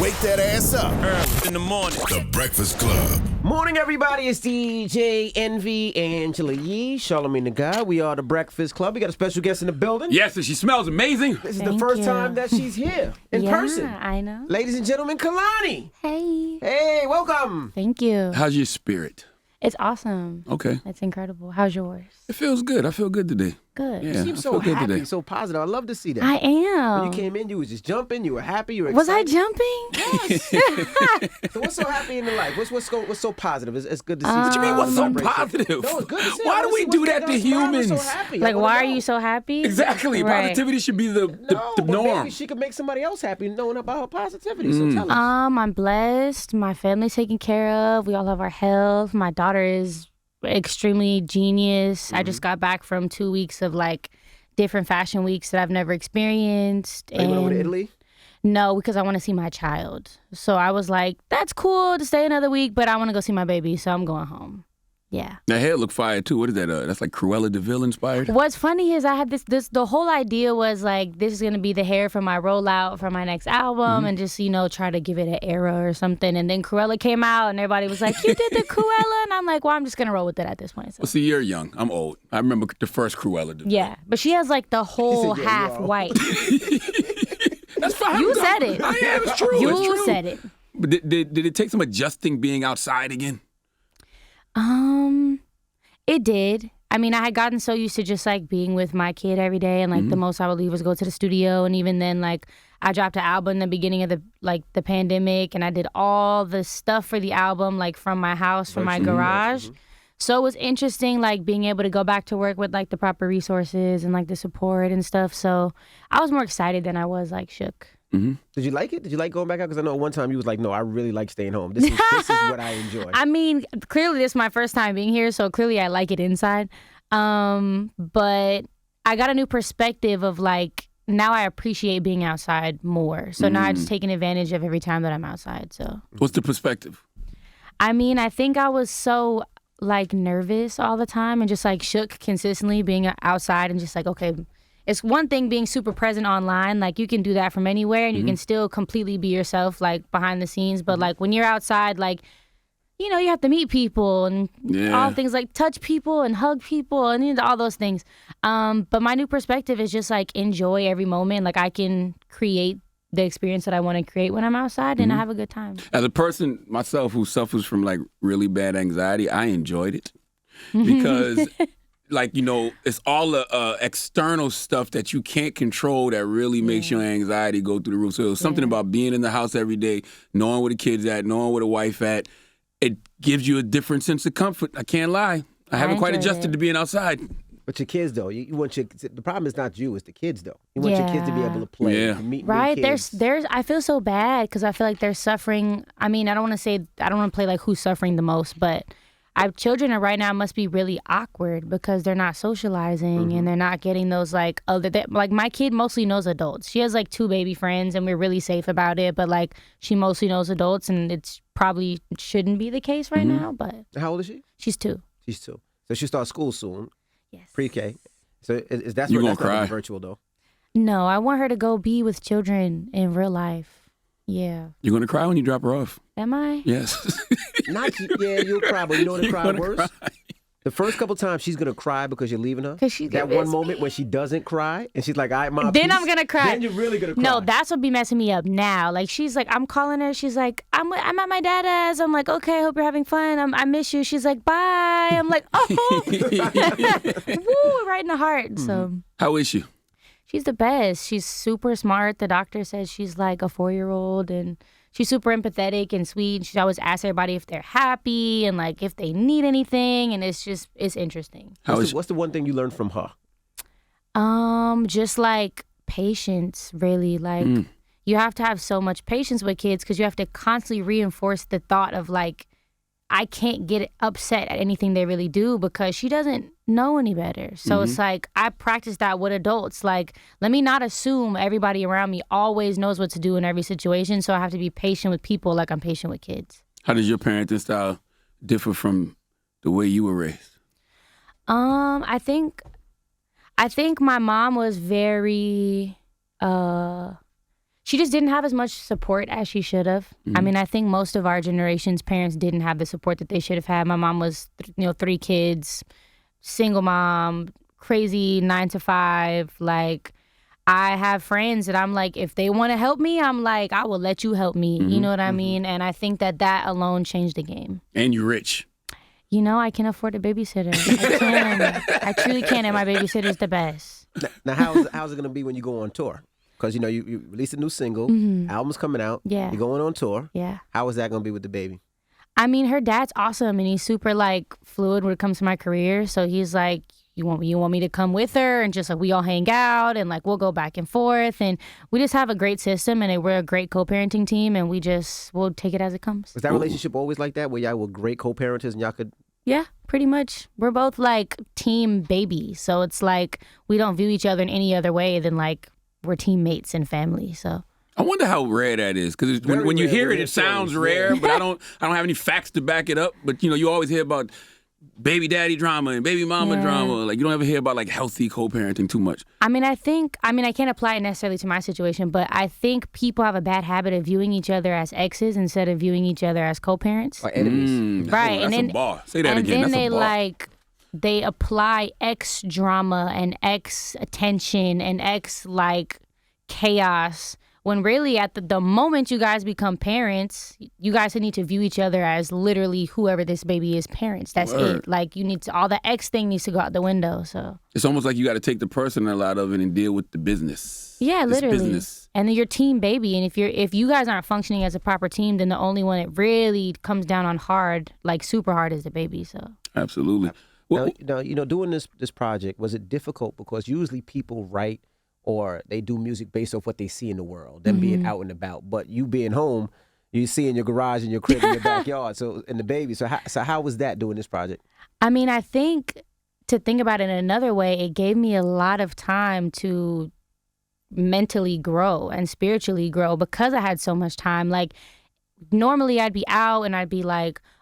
Wake that ass up. In the morning. The Breakfast Club. Morning, everybody. It's DJ Envy, Angela Yee, Charlamagne the Guy. We are the Breakfast Club. We got a special guest in the building. Yes, and she smells amazing. This is the first time that she's here in person. Yeah, I know. Ladies and gentlemen, Kehlani. Hey. Hey, welcome. Thank you. How's your spirit? It's awesome. Okay. It's incredible. How's yours? It feels good. I feel good today. Good. Yeah, You seem I so feel good happy, today. so positive. I love to see that. I am. When you came in, you was just jumping. You were happy. You were Was I excited. jumping? Yes. So what's so happy in the life? What's so positive? It's good to see. What you mean, what's so Celebration. positive? No, it's good to see. Why I do wanna we see do what's that going to on. Why am I so humans? happy? I Like, wanna why are know. you so happy? Exactly. Right. Positivity should be the But norm. maybe she could make somebody else happy knowing about her positivity. So tell us. I'm blessed. My family's taken care of. We all have our health. My daughter is extremely genius. I just got back from 2 weeks of like different fashion weeks that I've never experienced. You went over to Italy? No, because I want to see my child. So I was like, that's cool to stay another week, but I want to go see my baby, so I'm going home. Yeah. That hair look fire too. What is that? That's like Cruella de Vil inspired. What's funny is I had this the whole idea was like, this is going to be the hair for my rollout for my next album and just, try to give it an era or something. And then Cruella came out and everybody was like, you did the Cruella? And I'm like, well, I'm just going to roll with it at this point. So. Well, see, you're young. I'm old. I remember the first Cruella de Vil. Yeah, but she has like the whole He said, yeah, half you are. white. That's fine. You said it. I am. It's true. It's You true. said it. But did it take some adjusting being outside again? It did. I mean, I had gotten so used to just like being with my kid every day, and like the most I would leave was go to the studio, and even then, like I dropped an album in the beginning of the pandemic, and I did all the stuff for the album like from my house, from my garage. So it was interesting, like being able to go back to work with like the proper resources and like the support and stuff. So I was more excited than I was like shook. Did you like it? Did you like going back out? Because I know one time you was like, no, I really like staying home. This is what I enjoy. I mean, clearly this is my first time being here, so clearly I like it inside. But I got a new perspective of like, now I appreciate being outside more. So now I'm just taking advantage of every time that I'm outside. So What's the perspective? I mean, I think I was so like nervous all the time and just like shook consistently being outside and just like, okay, it's one thing being super present online. Like you can do that from anywhere and you can still completely be yourself like behind the scenes. But like when you're outside, like, you have to meet people and all things like touch people and hug people and all those things. But my new perspective is just like enjoy every moment. Like I can create the experience that I want to create when I'm outside and I have a good time. As a person myself who suffers from like really bad anxiety, I enjoyed it because like, it's all the external stuff that you can't control that really makes your anxiety go through the roof. So it was something about being in the house every day, knowing where the kid's at, knowing where the wife at. It gives you a different sense of comfort. I can't lie. I haven't quite enjoyed adjusted it. to being outside. But your kids, though, you want the problem is not you, it's the kids, though. You want your kids to be able to play, Yeah. to meet Right. new kids. There's I feel so bad because I feel like they're suffering. I mean, I don't want to play like who's suffering the most, but children right now must be really awkward because they're not socializing and they're not getting those like like my kid mostly knows adults. She has like 2 baby friends and we're really safe about it, but like she mostly knows adults and it's probably shouldn't be the case right now, but How old is she? she's 2. She's 2. So she'll start school soon, Yes. pre-K. So is that's You what gonna that's not cry. virtual, though. No, I want her to go be with children in real life. Yeah. You're going to cry when you drop her off. Am I? Yes. You'll cry, but you know what the cry gonna worse? cry. The first couple times she's gonna cry because you're leaving her. 'Cause she's that gonna one miss moment me. when she doesn't cry and she's like, "All right, mom." Then I'm gonna cry. Then you're really gonna cry. No, that's what be messing me up now. Like she's like, I'm calling her. She's like, I'm at my dada's. I'm like, okay, hope you're having fun. I miss you. She's like, bye. I'm like, oh, woo, right in the heart. So How is she? she's the best. She's super smart. The doctor says she's like a 4-year-old and she's super empathetic and sweet. She always asks everybody if they're happy and like if they need anything. And it's interesting. What's the one thing you learned from her? Just like patience, really. Like you have to have so much patience with kids because you have to constantly reinforce the thought of like, I can't get upset at anything they really do because she doesn't know any better. So it's like, I practice that with adults. Like, let me not assume everybody around me always knows what to do in every situation. So I have to be patient with people like I'm patient with kids. How does your parenting style differ from the way you were raised? I think my mom was very, She just didn't have as much support as she should have. I mean, I think most of our generation's parents didn't have the support that they should have had. My mom was, 3 kids, single mom, crazy 9 to 5. Like, I have friends that I'm like, if they want to help me, I'm like, I will let you help me. You know what I mean? And I think that alone changed the game. And you're rich. I can afford a babysitter. I can. I truly can, and my babysitter's the best. Now, how's it going to be when you go on tour? Because, you released a new single, album's coming out, Yeah. you're going on tour. Yeah. How is that going to be with the baby? I mean, her dad's awesome, and he's super, fluid when it comes to my career. So he's like, you want me to come with her? And just, we all hang out, and, we'll go back and forth. And we just have a great system, and we're a great co-parenting team, and we'll take it as it comes. Was that relationship always like that, where y'all were great co-parenters and y'all could... Yeah, pretty much. We're both, team baby. So it's we don't view each other in any other way than, we're teammates and family, so... I wonder how rare that is, because when you hear it, it sounds rare, but I don't have any facts to back it up. But you always hear about baby daddy drama and baby mama drama. You don't ever hear about healthy co-parenting too much. I mean, I can't apply it necessarily to my situation, but I think people have a bad habit of viewing each other as exes instead of viewing each other as co-parents. Or enemies. Right, That's a bar. Say that again. And then That's a bar. they apply X drama and X attention and X chaos. When really at the moment you guys become parents, you guys need to view each other as literally whoever this baby is parents. That's Word. it. You need to, all the X thing needs to go out the window. So It's almost like you got to take the personal out of it and deal with the business. yeah, It's literally. business. And then your team baby. And if you guys aren't functioning as a proper team, then the only one that really comes down on hard, super hard, is the baby. So Absolutely. Well, Now, doing this project, was it difficult? Because usually people write or they do music based off what they see in the world, them being out and about. But you being home, you see in your garage, in your crib, in your backyard, and the baby. So how was that doing this project? I mean, I think to think about it in another way, it gave me a lot of time to mentally grow and spiritually grow because I had so much time. Normally I'd be out and I'd be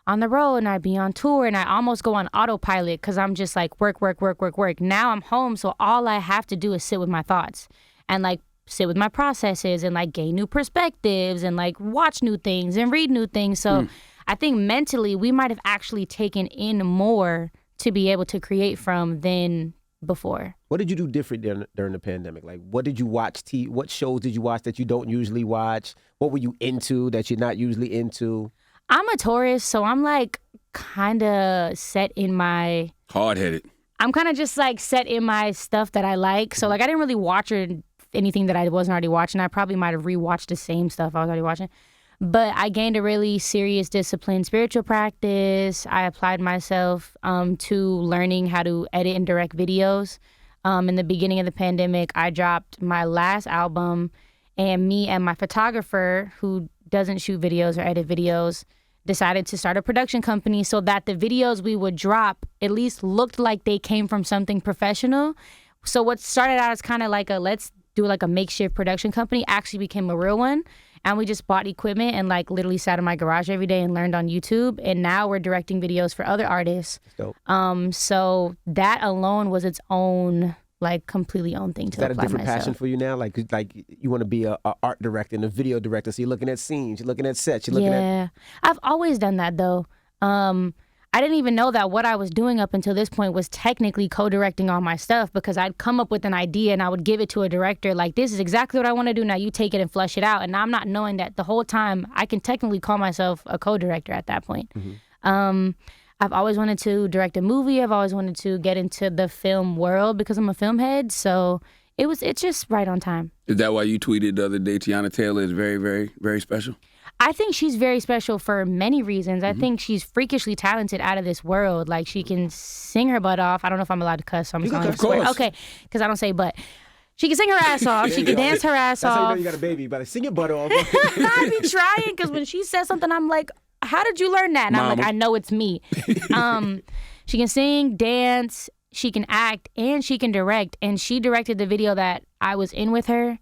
on the road and I'd be on tour and I almost go on autopilot because I'm just work. Now I'm home, so all I have to do is sit with my thoughts and sit with my processes and gain new perspectives and watch new things and read new things. So I think mentally we might have actually taken in more to be able to create from than before. What did you do different during the pandemic? What did you watch? What shows did you watch that you don't usually watch? What were you into that you're not usually into? I'm a Taurus, so I'm kind of set in my... hard-headed. I'm kind of just set in my stuff that I like. So I didn't really watch anything that I wasn't already watching. I probably might have rewatched the same stuff I was already watching. But I gained a really serious discipline, spiritual practice. I applied myself to learning how to edit and direct videos. In the beginning of the pandemic, I dropped my last album, and me and my photographer, who doesn't shoot videos or edit videos, decided to start a production company so that the videos we would drop at least looked like they came from something professional. So what started out as kind of let's do a makeshift production company actually became a real one. And we just bought equipment and literally sat in my garage every day and learned on YouTube. And now we're directing videos for other artists. Dope. So that alone was its own completely own thing to apply myself. Is that a different passion for you now? You want to be a art director and a video director, so you're looking at scenes, you're looking at sets, you're looking at... Yeah, I've always done that though. I didn't even know that what I was doing up until this point was technically co-directing all my stuff, because I'd come up with an idea and I would give it to a director this is exactly what I want to do, now you take it and flush it out. And I'm not knowing that the whole time I can technically call myself a co-director at that point. I've always wanted to direct a movie. I've always wanted to get into the film world because I'm a film head. So it's just right on time. Is that why you tweeted the other day, Teyana Taylor is very, very, very special? I think she's very special for many reasons. I think she's freakishly talented, out of this world. She can sing her butt off. I don't know if I'm allowed to cuss, so I'm just going to swear. Okay, because I don't say but. She can sing her ass off. She can dance her ass That's off. how you know you got a baby. You better sing your butt off. I be trying, because when she says something, I'm like, how did you learn that? And I'm I know it's me. She can sing, dance, she can act, and she can direct. And she directed the video that I was in with her.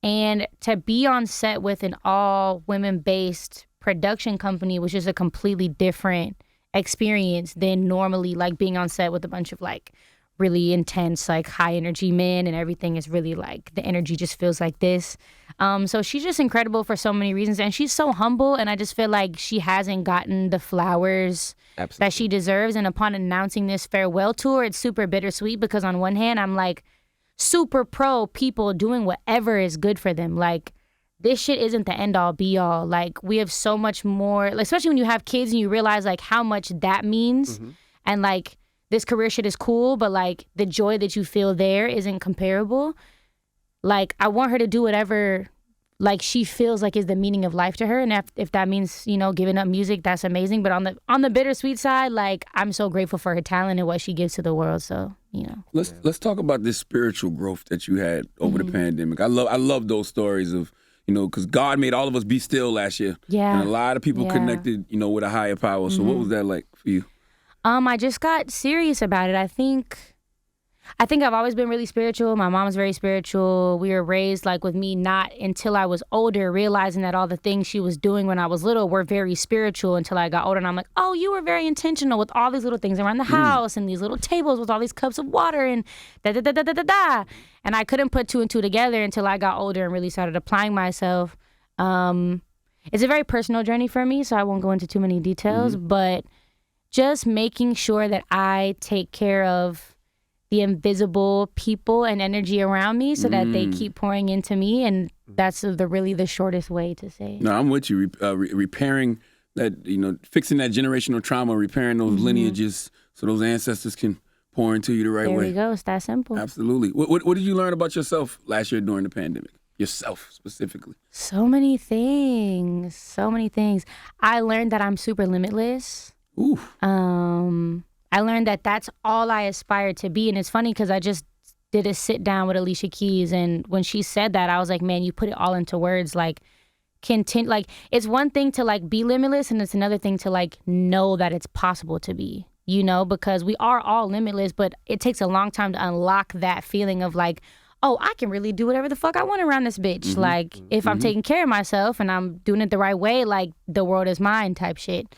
And to be on set with an all women-based production company was just a completely different experience than normally being on set with a bunch of really intense, high energy men, and everything is really the energy just feels like this. So she's just incredible for so many reasons, and she's so humble, and I just feel like she hasn't gotten the flowers that she deserves. And upon announcing this farewell tour, it's super bittersweet because on one hand, I'm like super pro people doing whatever is good for them. Like, this shit isn't the end all be all. Like, we have so much more, like, especially when you have kids and you realize like how much that means. And like, this career shit is cool, but like the joy that you feel there isn't comparable. Like, I want her to do whatever like she feels like is the meaning of life to her, and if that means, you know, giving up music, that's amazing. But on the bittersweet side, like, I'm so grateful for her talent and what she gives to the world. So, you know, let's talk about this spiritual growth that you had over the pandemic. I love those stories of, you know, because God made all of us be still last year. Yeah, and a lot of people connected, you know, with a higher power. So what was that like for you? I just got serious about it. I think I've always been really spiritual. My mom's very spiritual. We were raised like with me not until I was older, realizing that all the things she was doing when I was little were very spiritual until I got older. And I'm like, oh, you were very intentional with all these little things around the house and these little tables with all these cups of water and da-da-da-da-da-da. And I couldn't put two and two together until I got older and really started applying myself. It's a very personal journey for me, so I won't go into too many details, but just making sure that I take care of the invisible people and energy around me so that they keep pouring into me. And that's the shortest way to say it. No, I'm with you. Repairing that, you know, fixing that generational trauma, repairing those lineages so those ancestors can pour into you the right way. There we go. It's that simple. Absolutely. What did you learn about yourself last year during the pandemic? Yourself specifically. So many things. So many things. I learned that I'm super limitless. Ooh. I learned that that's all I aspire to be. And it's funny because I just did a sit down with Alicia Keys. And when she said that, I was like, man, you put it all into words. Like, like, it's one thing to like be limitless, and it's another thing to like know that it's possible to be, you know, because we are all limitless, but it takes a long time to unlock that feeling of like, oh, I can really do whatever the fuck I want around this bitch. Like, if I'm taking care of myself and I'm doing it the right way, like, the world is mine type shit.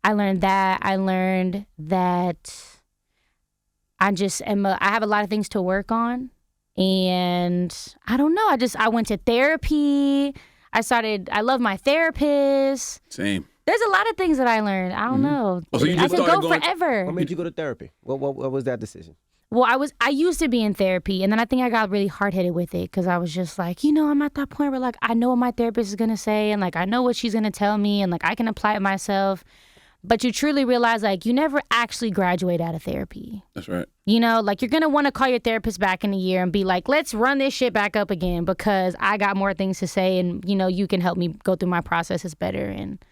I learned that. I learned that I have a lot of things to work on. And I don't know. I went to therapy. I love my therapist. Same. There's a lot of things that I learned. I don't know. Oh, so you I just could started go going forever. What made you go to therapy? What was that decision? Well, I used to be in therapy, and then I think I got really hard-headed with it because I was just like, you know, I'm at that point where like I know what my therapist is gonna say, and like I know what she's gonna tell me, and like I can apply it myself. But you truly realize like you never actually graduate out of therapy. That's right. You know, like you're gonna want to call your therapist back in a year and be like, let's run this shit back up again because I got more things to say, and you know, you can help me go through my processes better. And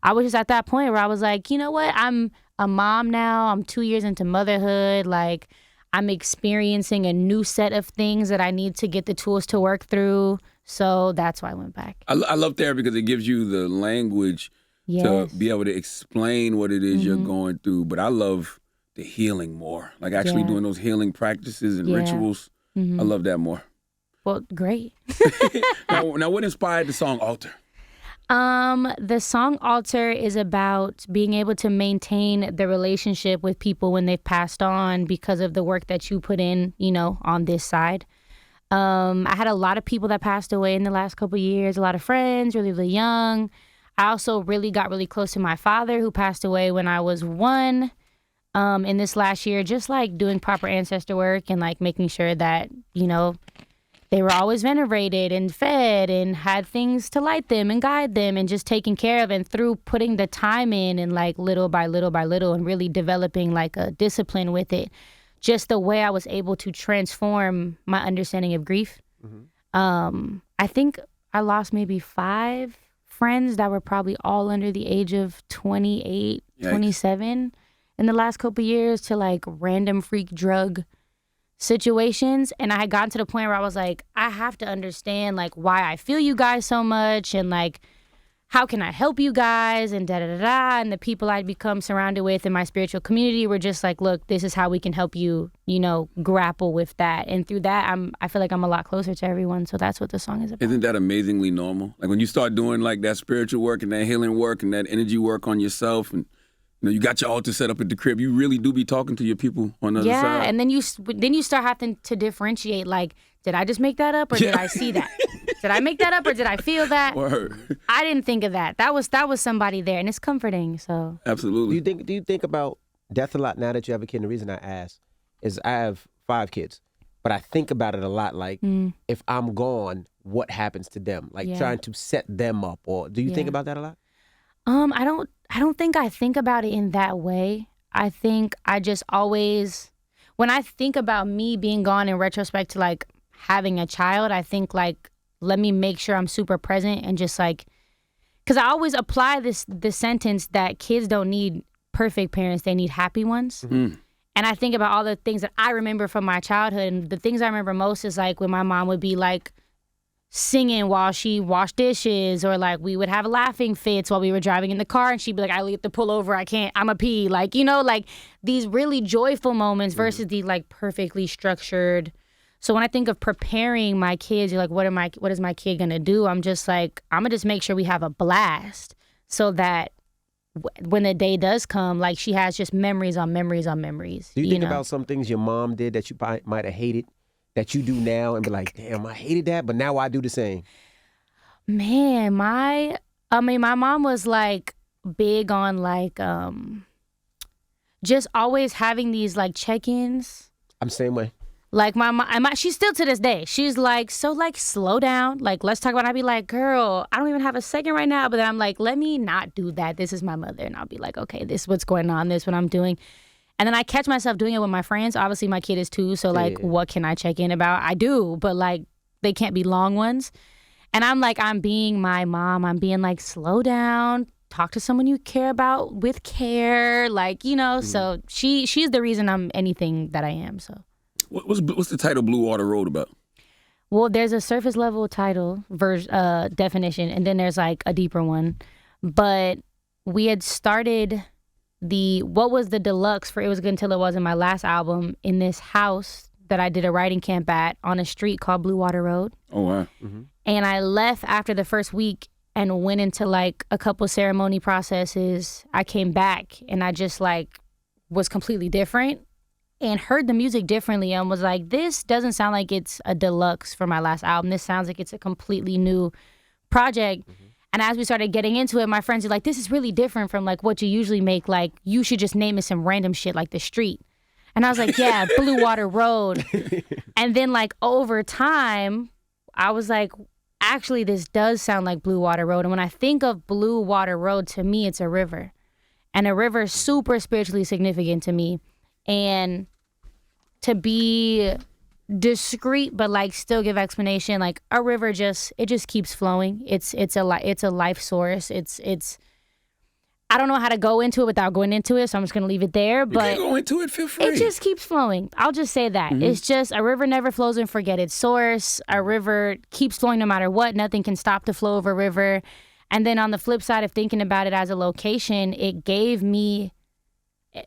I was just at that point where I was like, you know what, I'm a mom now. I'm 2 years into motherhood. Like, I'm experiencing a new set of things that I need to get the tools to work through. So that's why I went back. I love therapy because it gives you the language to be able to explain what it is you're going through. But I love the healing more, like actually doing those healing practices and rituals. I love that more. Well, great. Now, what inspired the song Alter? The song Alter is about being able to maintain the relationship with people when they've passed on because of the work that you put in, you know, on this side. I had a lot of people that passed away in the last couple of years, a lot of friends, really, really young. I also really got really close to my father who passed away when I was 1 in this last year, just like doing proper ancestor work and like making sure that, you know, they were always venerated and fed and had things to light them and guide them and just taken care of. And through putting the time in and like little by little by little and really developing like a discipline with it, just the way I was able to transform my understanding of grief. I think I lost maybe 5 friends that were probably all under the age of 28, 27 in the last couple of years to like random freak drug situations. And I had gotten to the point where I was like, I have to understand like why I feel you guys so much and like how can I help you guys and da-da-da-da. And the people I'd become surrounded with in my spiritual community were just like, look, this is how we can help you, you know, grapple with that. And through that, I feel like I'm a lot closer to everyone. So that's what the song is about. Isn't that amazingly normal? Like when you start doing like that spiritual work and that healing work and that energy work on yourself and You got your altar set up at the crib. You really do be talking to your people on the other side. Yeah, and then you start having to differentiate, like, did I just make that up or did I see that? Did I make that up or did I feel that? Word. I didn't think of that. That was somebody there, and it's comforting. So Absolutely. Do you think about death a lot now that you have a kid? And the reason I ask is I have 5 kids, but I think about it a lot. Like, if I'm gone, what happens to them? Like trying to set them up. Or do you think about that a lot? I don't think I think about it in that way. I think I just always, when I think about me being gone in retrospect to like having a child, I think like, let me make sure I'm super present and just like, because I always apply this sentence that kids don't need perfect parents, they need happy ones. Mm-hmm. And I think about all the things that I remember from my childhood, and the things I remember most is like when my mom would be like singing while she washed dishes, or like we would have laughing fits while we were driving in the car, and she'd be like, I have to pull over, I'm a pee. Like, like these really joyful moments versus the like perfectly structured. So when I think of preparing my kids, you're like, what is my kid gonna do? I'm just like, I'm gonna just make sure we have a blast so that when the day does come, like she has just memories on memories on memories. Do you think about some things your mom did that you might have hated that you do now and be like, damn, I hated that, but now I do the same? Man, my mom was like big on like just always having these like check-ins. I'm the same way. Like my mom, she's still to this day. She's like, so like slow down. Like, let's talk about it. I'd be like, girl, I don't even have a second right now. But then I'm like, let me not do that. This is my mother. And I'll be like, okay, this is what's going on. This is what I'm doing. And then I catch myself doing it with my friends. Obviously, my kid is 2. So like, what can I check in about? I do, but like, they can't be long ones. And I'm like, I'm being my mom. I'm being like, slow down. Talk to someone you care about with care. Like, so she's the reason I'm anything that I am. So. What's the title Blue Water Road about? Well, there's a surface level title definition, and then there's like a deeper one. But we had started what was the deluxe for It Was Good Until It Wasn't, my last album, in this house that I did a writing camp at on a street called Blue Water Road. Oh, wow. Mm-hmm. And I left after the first week and went into like a couple ceremony processes. I came back and I just like was completely different. And heard the music differently and was like, this doesn't sound like it's a deluxe for my last album. This sounds like it's a completely new project. Mm-hmm. And as we started getting into it, my friends were like, this is really different from like what you usually make. Like, you should just name it some random shit like The Street. And I was like, yeah, Blue Water Road. And then like over time, I was like, actually, this does sound like Blue Water Road. And when I think of Blue Water Road, to me, it's a river. And a river is super spiritually significant to me. And to be discreet but like still give explanation, like a river just keeps flowing. It's a life source. It's I don't know how to go into it without going into it, so I'm just gonna leave it there. But you can go into it, feel free. It just keeps flowing. I'll just say that. Mm-hmm. It's just a river never flows and forget its source. A river keeps flowing no matter what. Nothing can stop the flow of a river. And then on the flip side of thinking about it as a location, it gave me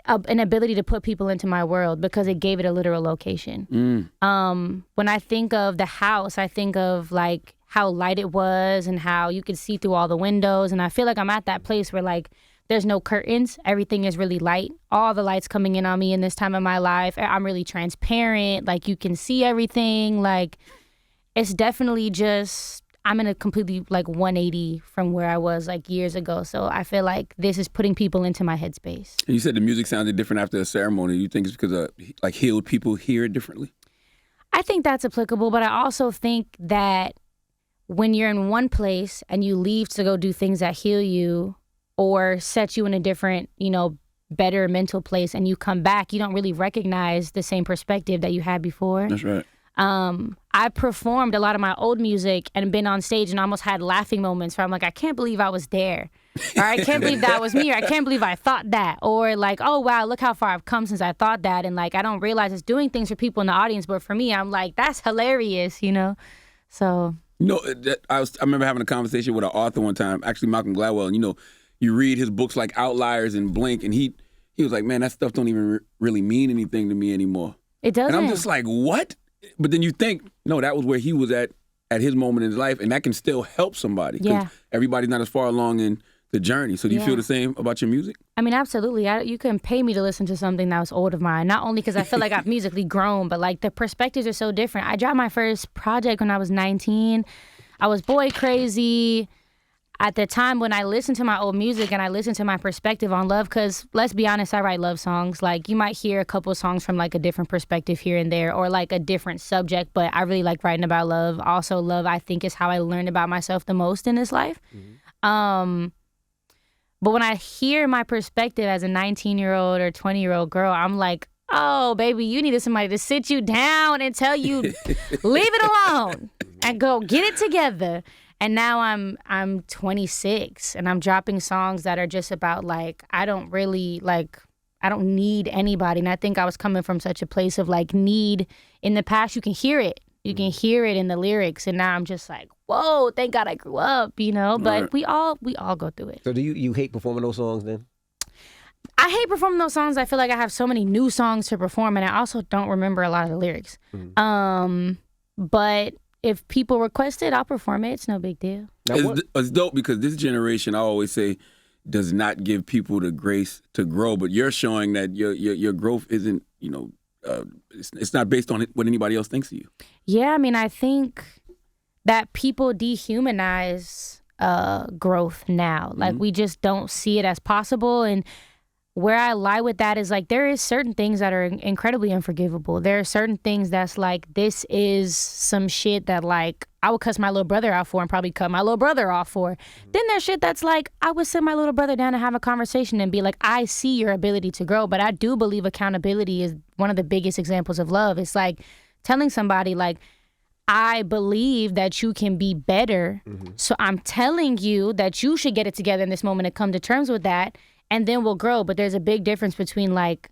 an ability to put people into my world because it gave it a literal location. When I think of the house, I think of like how light it was and how you could see through all the windows. And I feel like I'm at that place where like there's no curtains. Everything is really light. All the lights coming in on me in this time of my life. I'm really transparent. Like you can see everything. Like it's definitely just, I'm in a completely like 180 from where I was like years ago. So I feel like this is putting people into my headspace. And you said the music sounded different after a ceremony. You think it's because like healed people hear it differently? I think that's applicable, but I also think that when you're in one place and you leave to go do things that heal you or set you in a different, better mental place, and you come back, you don't really recognize the same perspective that you had before. That's right. I performed a lot of my old music and been on stage and almost had laughing moments where I'm like, I can't believe I was there. Or I can't believe that was me. Or I can't believe I thought that. Or like, oh, wow, look how far I've come since I thought that. And like, I don't realize it's doing things for people in the audience. But for me, I'm like, that's hilarious, So. I remember having a conversation with an author one time, actually Malcolm Gladwell. And, you read his books like Outliers and Blink. And he was like, man, that stuff don't even really mean anything to me anymore. It doesn't. And I'm just like, what? But then you think, no, that was where he was at his moment in his life, and that can still help somebody. Yeah. Everybody's not as far along in the journey. So do you feel the same about your music? I mean, absolutely. You can pay me to listen to something that was old of mine, not only because I feel like I've musically grown, but like the perspectives are so different. I dropped my first project when I was 19. I was boy crazy at the time when I listened to my old music and I listened to my perspective on love, because let's be honest, I write love songs. Like, you might hear a couple of songs from like a different perspective here and there, or like a different subject, but I really like writing about love. Also, love, I think, is how I learned about myself the most in this life. But when I hear my perspective as a 19-year-old or 20-year-old girl, I'm like, oh, baby, you needed somebody to sit you down and tell you, leave it alone and go get it together. And now I'm 26 and I'm dropping songs that are just about like, I don't need anybody. And I think I was coming from such a place of like need in the past. You can hear it. You can hear it in the lyrics. And now I'm just like, whoa, thank God I grew up, you know? But we all go through it. So do you hate performing those songs then? I hate performing those songs. I feel like I have so many new songs to perform, and I also don't remember a lot of the lyrics. But if people request it, I'll perform it. It's no big deal. It's dope because this generation, I always say, does not give people the grace to grow. But you're showing that your growth isn't, it's not based on what anybody else thinks of you. Yeah, I mean, I think that people dehumanize growth now. Like, we just don't see it as possible. And where I lie with that is like, there is certain things that are incredibly unforgivable. There are certain things that's like, this is some shit that like I would cuss my little brother out for and probably cut my little brother off for. Then there's shit that's like, I would sit my little brother down and have a conversation and be like, I see your ability to grow. But I do believe accountability is one of the biggest examples of love. It's like telling somebody like, I believe that you can be better. So I'm telling you that you should get it together in this moment and come to terms with that. And then we'll grow. But there's a big difference between like,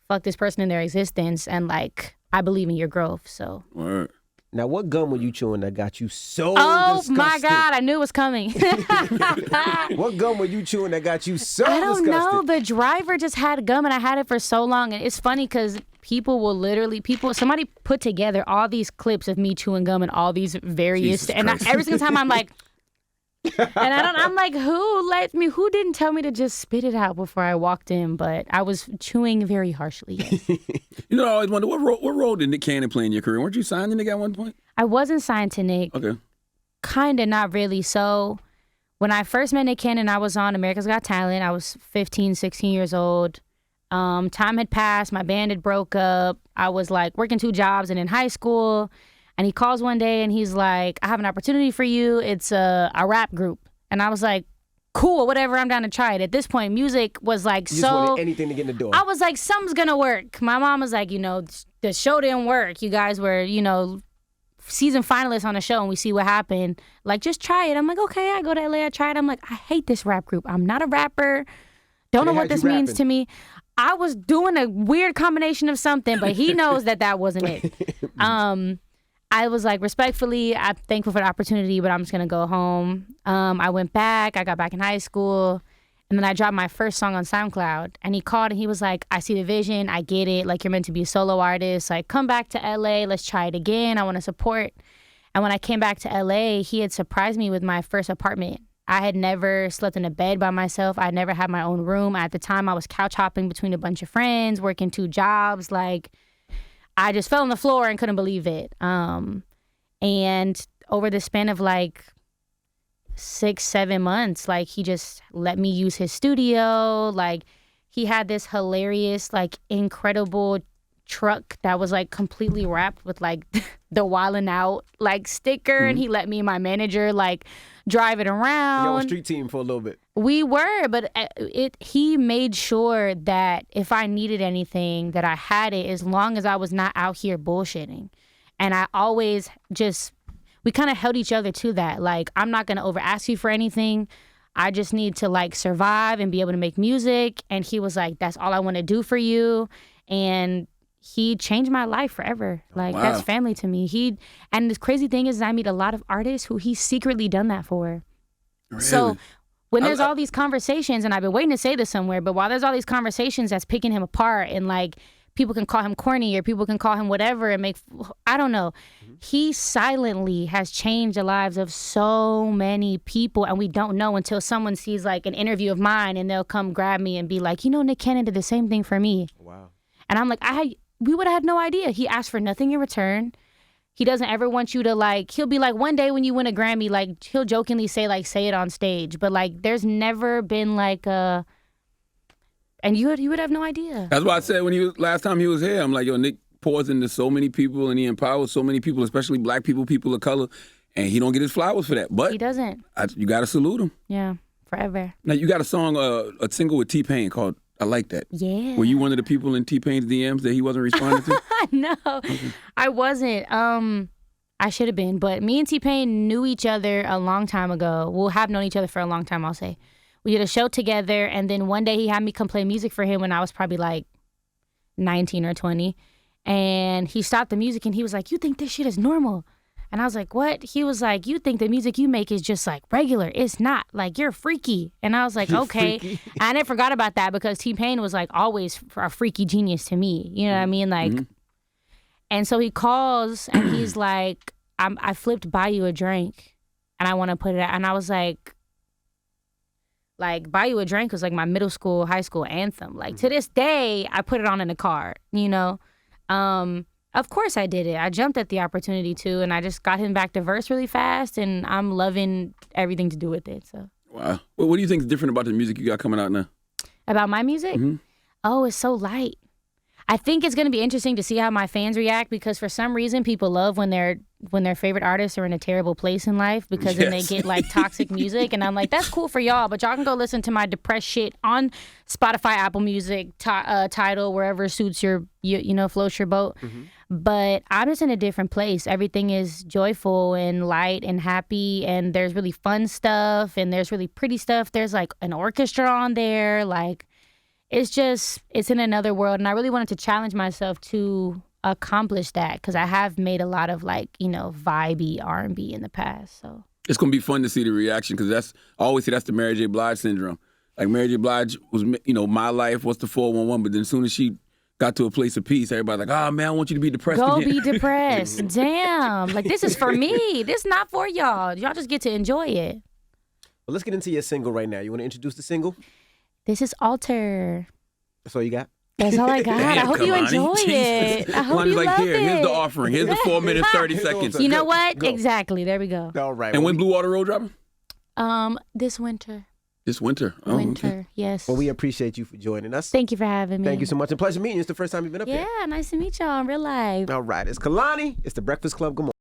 fuck this person in their existence and like, I believe in your growth. So. Word. Now, what gum were you chewing that got you so disgusted? My God, I knew it was coming. What gum were you chewing that got you so disgusted? I don't know. The driver just had gum and I had it for so long. And it's funny because somebody put together all these clips of me chewing gum and all these various, every single time I'm like, and I'm like, who didn't tell me to just spit it out before I walked in? But I was chewing very harshly. Yes. I always wonder, what role did Nick Cannon play in your career? Weren't you signed to Nick at one point? I wasn't signed to Nick. Okay. Kind of, not really. So when I first met Nick Cannon, I was on America's Got Talent. I was 15, 16 years old. Time had passed. My band had broke up. I was like working 2 jobs and in high school. And he calls one day and he's like, I have an opportunity for you. It's a rap group. And I was like, cool, whatever, I'm down to try it. At this point, music was like you just wanted anything to get in the door. I was like, something's going to work. My mom was like, the show didn't work. You guys were, season finalists on a show and we see what happened. Like, just try it. I'm like, okay, I go to LA, I try it. I'm like, I hate this rap group. I'm not a rapper. Don't know what this means to me. I was doing a weird combination of something, but he knows that wasn't it. I was like, respectfully, I'm thankful for the opportunity, but I'm just going to go home. I went back. I got back in high school. And then I dropped my first song on SoundCloud. And he called and he was like, I see the vision. I get it. Like, you're meant to be a solo artist. Like, come back to LA. Let's try it again. I want to support. And when I came back to LA, he had surprised me with my first apartment. I had never slept in a bed by myself. I never had my own room. At the time, I was couch hopping between a bunch of friends, working 2 jobs. Like, I just fell on the floor and couldn't believe it. And over the span of like 6-7 months, like, he just let me use his studio. Like, he had this hilarious, like, incredible truck that was like completely wrapped with like the Wildin' Out like sticker, and he let me and my manager like drive it around. Y'all were street team for a little bit. We were, but he made sure that if I needed anything, that I had it, as long as I was not out here bullshitting. And I always we kind of held each other to that. Like, I'm not gonna over ask you for anything. I just need to like survive and be able to make music. And he was like, that's all I want to do for you. And he changed my life forever. Like, that's family to me. And the crazy thing is I meet a lot of artists who he's secretly done that for. Really? So when there's all these conversations, and I've been waiting to say this somewhere, but while there's all these conversations that's picking him apart and like people can call him corny or people can call him whatever and make, I don't know. He silently has changed the lives of so many people, and we don't know until someone sees like an interview of mine and they'll come grab me and be like, Nick Cannon did the same thing for me. Wow. And I'm like, we would have had no idea. He asked for nothing in return. He doesn't ever want you to like, he'll be like, one day when you win a Grammy, like he'll jokingly say like, say it on stage. But like, there's never been like a, and you would have no idea. That's why I said last time he was here, I'm like, yo, Nick pours into so many people and he empowers so many people, especially black people, people of color, and he don't get his flowers for that. But he doesn't. You got to salute him. Yeah, forever. Now, you got a song, a single with T-Pain called I Like That. Yeah. Were you one of the people in T-Pain's DMs that he wasn't responding to? No, I wasn't. I should have been. But me and T-Pain knew each other a long time ago. We'll have known each other for a long time, I'll say. We did a show together, and then one day he had me come play music for him when I was probably like 19 or 20. And he stopped the music, and he was like, you think this shit is normal? And I was like, what? He was like, you think the music you make is just like regular. It's not. Like, you're freaky. And I was like, okay. I never forgot about that because T-Pain was like always a freaky genius to me. You know what I mean? Like, and so he calls, and he's like, I flipped Buy You a Drink, and I want to put it out. And I was like, Buy You a Drink was like my middle school, high school anthem. Like, to this day, I put it on in the car, Of course I did it. I jumped at the opportunity to, and I just got him back to verse really fast, and I'm loving everything to do with it. So. Wow. Well, what do you think is different about the music you got coming out now? About my music? Oh, it's so light. I think it's going to be interesting to see how my fans react, because for some reason people love when their favorite artists are in a terrible place in life, because then they get like toxic music, and I'm like, that's cool for y'all, but y'all can go listen to my depressed shit on Spotify, Apple Music, Tidal, wherever suits your floats your boat. But I'm just in a different place. Everything is joyful and light and happy, and there's really fun stuff, and there's really pretty stuff. There's like an orchestra on there, like. It's in another world, and I really wanted to challenge myself to accomplish that, because I have made a lot of vibey R&B in the past. So it's gonna be fun to see the reaction, because I always say that's the Mary J. Blige syndrome. Like, Mary J. Blige was, my life, what's the 411? But then as soon as she got to a place of peace, everybody's like, oh man, I want you to be depressed Go again. be depressed. Damn, like, this is for me. This is not for y'all. Y'all just get to enjoy it. Well, let's get into your single right now. You want to introduce the single? This is Alter. That's all you got? That's all I got. Damn, I hope you Kehlani. enjoy it. I hope you love it. Here's the offering. Here's the 4 minutes, 30 seconds. You know what? Go. Exactly. There we go. All right. And when Blue Water Road dropping? This winter. This winter. Oh, Winter, okay. yes. Well, we appreciate you for joining us. Thank you for having me. Thank you so much. And pleasure meeting you. It's the first time you've been up here. Yeah, nice to meet y'all in real life. All right. It's Kehlani. It's the Breakfast Club. Good morning.